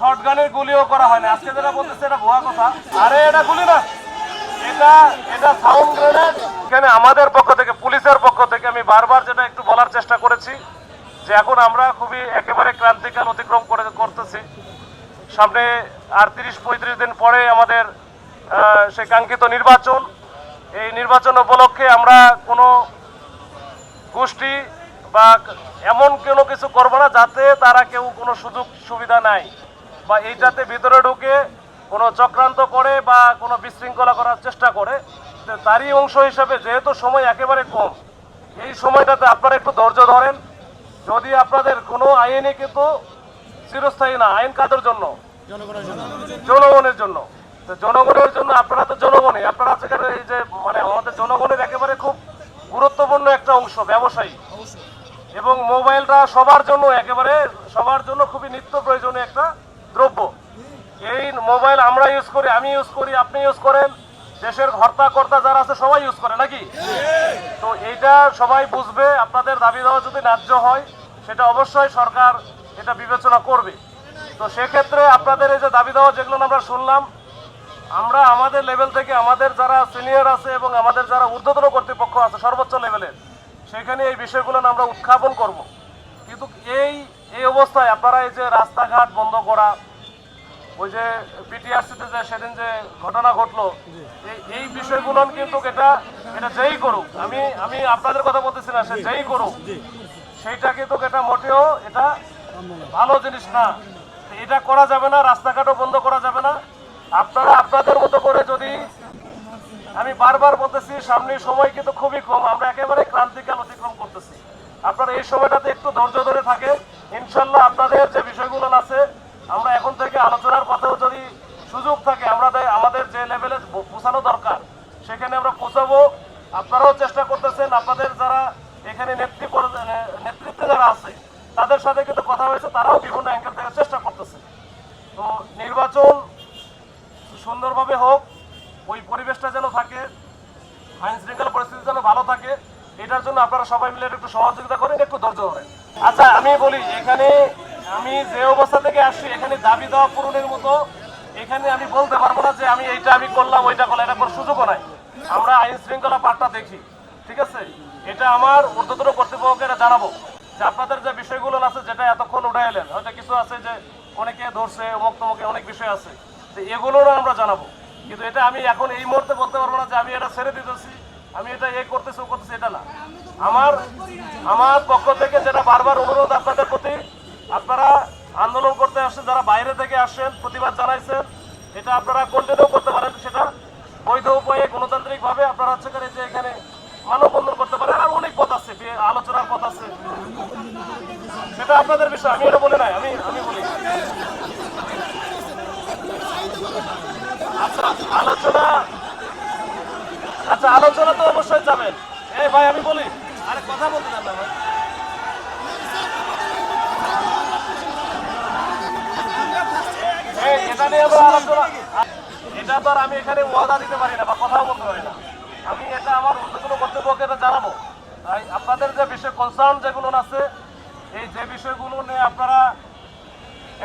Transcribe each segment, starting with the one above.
শর্টগানের গুলিও করা হয় না। আজকে যেটা বলতেছে এটা ভুয়া কথা। আরে এটা গুলি না, এটা এটা সাউন্ড গ্রেনেড। এখানে আমাদের পক্ষ থেকে, পুলিশের পক্ষ থেকে আমি বারবার যেটা একটু বলার চেষ্টা করেছি যে এখন আমরা খুবই একেবারে ক্রান্তিকাল অতিক্রম করতেছি। সামনে আর 30-35 দিন পরে আমাদের সেই কাঙ্ক্ষিত নির্বাচন। এই নির্বাচন উপলক্ষে আমরা কোনো গোষ্ঠী বা এমন কোনো কিছু করবো না যাতে তারা কেউ কোনো সুযোগ সুবিধা নাই বা এইটাতে ভিতরে ঢুকে কোনো চক্রান্ত করে বা কোনো বিশৃঙ্খলা করার চেষ্টা করে। তারই অংশ হিসেবে যেহেতু সময় একেবারে কম, এই সময়টাতে আপনারা একটু ধৈর্য ধরেন। যদি আপনাদের কোনো আইনে কিন্তু চিরস্থায়ী না, আইন কাদের জন্য? জনগণের জন্য। তো জনগণের জন্য আপনারা তো জনগণই, আপনারা সেখানে এই যে মানে আমাদের জনগণের একেবারে খুব গুরুত্বপূর্ণ একটা অংশ ব্যবসায়ী, এবং মোবাইলটা সবার জন্য একেবারে সবার জন্য খুবই নিত্য প্রয়োজনীয় একটা দ্রব্য। এই মোবাইল আমরা ইউজ করি, আমি ইউজ করি, আপনি ইউজ করেন, দেশের হর্তাকর্তা যারা আছে সবাই ইউজ করে নাকি? তো এইটা সবাই বুঝবে। আপনাদের দাবি দেওয়া যদি ন্যায্য হয় সেটা অবশ্যই সরকার এটা বিবেচনা করবে। তো সেক্ষেত্রে আপনাদের এই যে দাবি দেওয়া যেগুলো আমরা শুনলাম, আমরা আমাদের লেভেল থেকে আমাদের যারা সিনিয়র আছে এবং আমাদের যারা ঊর্ধ্বতন কর্তৃপক্ষ আছে সর্বোচ্চ লেভেলের, সেখানে এই বিষয়গুলো আমরা উত্থাপন করব। কিন্তু এই অবস্থায় আপনারা এই যে রাস্তাঘাট বন্ধ করা, ওই যে পিটিআরসিতে যে সেদিন যে ঘটনা ঘটলো, এই বিষয়গুলো কিন্তু এটা যেই করুক, আমি আপনাদের কথা বলতেছি না, সে যেই করুক সেইটা কিন্তু এটা মোটেও এটা ভালো জিনিস না। এটা করা যাবে না, রাস্তাঘাটও বন্ধ করা যাবে না। আপনারা আপনাদের মতো করে যদি, আমি বারবার বলতেছি সামনের সময় কিন্তু খুবই কম, আমরা একেবারে ক্রান্তিকাল অতিক্রম করতেছি। আপনারা এই সময়টাতে একটু ধৈর্য ধরে থাকে, ইনশাল্লাহ আপনাদের যে বিষয়গুলো আছে আমরা এখন থেকে আলোচনার কথাও যদি সুযোগ থাকে আমরা আমাদের যে লেভেলে পৌঁছানো দরকার সেখানে আমরা পৌঁছাবো। আপনারাও চেষ্টা করতেছেন, আপনাদের যারা এখানে নেতৃত্বে যারা আছে তাদের সাথে কিন্তু কথা হয়েছে, তারাও বিভিন্ন অ্যাঙ্গেল থেকে চেষ্টা করতেছে। তো নির্বাচন সুন্দরভাবে হোক, ওই পরিবেশটা যেন থাকে, আইন শৃঙ্খলা পরিস্থিতি যেন ভালো থাকে, এটার জন্য আপনারা সবাই মিলে একটু সহযোগিতা করেন, একটু ধৈর্য ধরেন। আচ্ছা আমি বলি, এখানে আমি যে অবস্থা থেকে আসছি এখানে দাবি দেওয়া পূরণের মতো এখানে আমি বলতে পারবো না যে আমি এইটা আমি করলাম ওইটা করলাম, এটা করার সুযোগও নাই। আমরা আইন শৃঙ্খলা পাঠটা দেখি, ঠিক আছে? এটা আমার ঊর্ধ্বতন কর্তৃপক্ষকে এটা জানাবো যে আপনাদের যে বিষয়গুলো আছে যেটা এতক্ষণ উঠে এলেন, হয়তো কিছু আছে যে অনেকে ধরছে অমুক তমুকে, অনেক বিষয় আছে, তো এগুলোরও আমরা জানাবো। কিন্তু এটা আমি এখন এই মুহূর্তে বলতে পারবো না যে আমি এটা ছেড়ে দিতেছি, আমি এটা করতেছি ও করতেছি, এটা না। আমার পক্ষ থেকে যেটা বারবার অনুরোধ আপনাদের প্রতি, আপনারা আন্দোলন করতে আসছেন, যারা বাইরে থেকে আসছেন, প্রতিবাদ জানাইছেন, এটা আপনারা কন্টিনিউ করতে পারেন, সেটা বৈধ উপায়ে গণতান্ত্রিক ভাবে আপনারা হচ্ছে যে এখানে মানববন্ধন করতে পারেন। আর অনেক পথ আছে, আলোচনার পথ আছে, সেটা আপনাদের বিষয়, আমি এটা বলি নাই, আমি বলি। আচ্ছা আলোচনা তো অবশ্যই যাবেন। এই ভাই আমি বলি, আরে কথা বলতে চান না ভাই, এটা নিয়ে আলোচনা, এটা তো আর আমি এখানে ওয়াদা দিতে পারি না বা কথাও বলতে পারি না। আমি এটা আমার ঊর্ধ্বতন কর্তৃপক্ষকে এটা জানাবো। তাই আপনাদের যে বিষয় কনসার্ন যেগুলো আছে, এই যে বিষয়গুলো নিয়ে আপনারা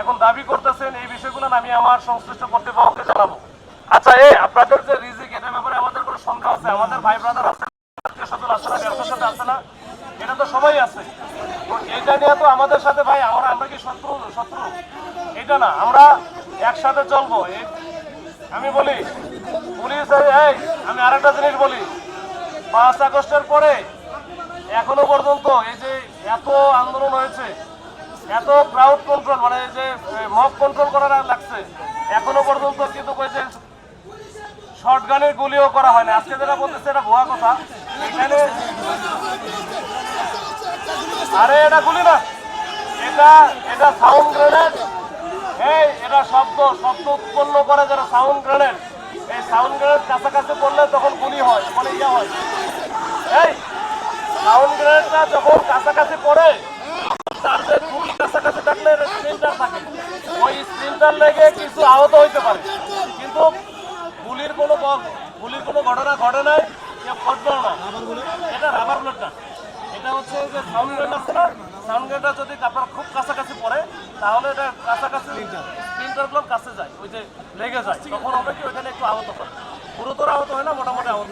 এখন দাবি করতেছেন, এই বিষয়গুলো আমি আমার সংশ্লিষ্ট কর্তৃপক্ষকে জানাবো। আচ্ছা আপনাদের যে রিজিক, এটার ব্যাপারে আমাদের কোনো সংখ্যা আছে, আমাদের ভাই ব্রাদার আছে, আত্মীয়-স্বজন আছে না, ব্যবসার সাথে আছে না, এটা তো সবাই আছে। তো এটা নিয়ে তো আমাদের সাথে ভাই আমরা কি শত্রু? এটা না, আমরা একসাথে চলবো। আমি বলি পুলিশ, আমি আরেকটা জিনিস বলি, 5 আগস্টের পরে এখনো পর্যন্ত এই যে এত আন্দোলন হয়েছে, এত ক্রাউড কন্ট্রোল মানে এই যে মব কন্ট্রোল করা লাগছে, এখনো পর্যন্ত কিন্তু কইছে শর্টগানের গুলিও করা হয় না। আজকে যেটা বলতেছে এটা ভুয়া কথা। এখানে আরে এটা গুলি না, এটা সাউন্ড গ্রেনেড। এটা শব্দ উৎপন্ন করে যারা সাউন্ড গ্রেনেড, এই সাউন্ড গ্রেনেড কাছাকাছি পড়লে তখন গুলি হয়, মানে ইয়া হয়। এই সাউন্ড গ্রেনেডটা যখন কাছাকাছি পড়ে, তার যে খুবই কাছাকাছি থাকলে স্প্রিন্টার থাকে, ওই স্প্রিন্টার লেগে কিছু আহত হইতে পারে, কিন্তু গুলির কোনো ঘটনা ঘটে নাই, কেউ ঘটবেও না। এটা রাবার বুলেট না, এটা হচ্ছে যে সাউন্ড গ্রেড আছে না, সাউন্ড গ্রেডটা যদি আপনার খুব কাছাকাছি পড়ে তাহলে এটা কাছাকাছি স্প্লিন্টারগুলো কাছে যায়, ওই যে লেগে যায়, তখন হবে কি ওইখানে একটু আহত হয়। গুরুতর আহত হয় না, মোটামুটি আহত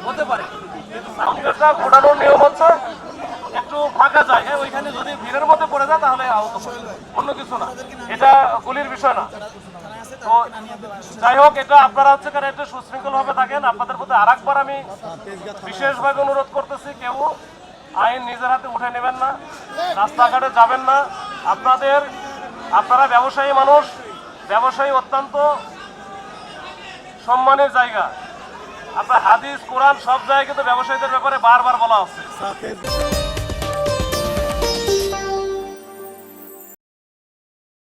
হতে পারে। কিন্তু সাউন্ড গ্রেডটা ঘোরানোর নিয়ম হচ্ছে একটু ফাঁকা যায়, হ্যাঁ, ওইখানে যদি ভিড়ের মধ্যে পড়ে যায় তাহলে আহত হয়, অন্য কিছু না, এটা গুলির বিষয় না। তো যাই হোক, এটা আপনারা হচ্ছে কারণ একটু সুশৃঙ্খল ভাবে থাকেন। আপনাদের প্রতি আরেকবার আমি বিশেষভাবে অনুরোধ করতেছি, কেউ আইন নিজের হাতে উঠে নেবেন না, রাস্তাঘাটে যাবেন না। আপনারা ব্যবসায়ী মানুষ, ব্যবসায়ী অত্যন্ত সম্মানের জায়গা। আপনার হাদিস কোরআন সব জায়গায় কিন্তু ব্যবসায়ীদের ব্যাপারে বারবার বলা আছে।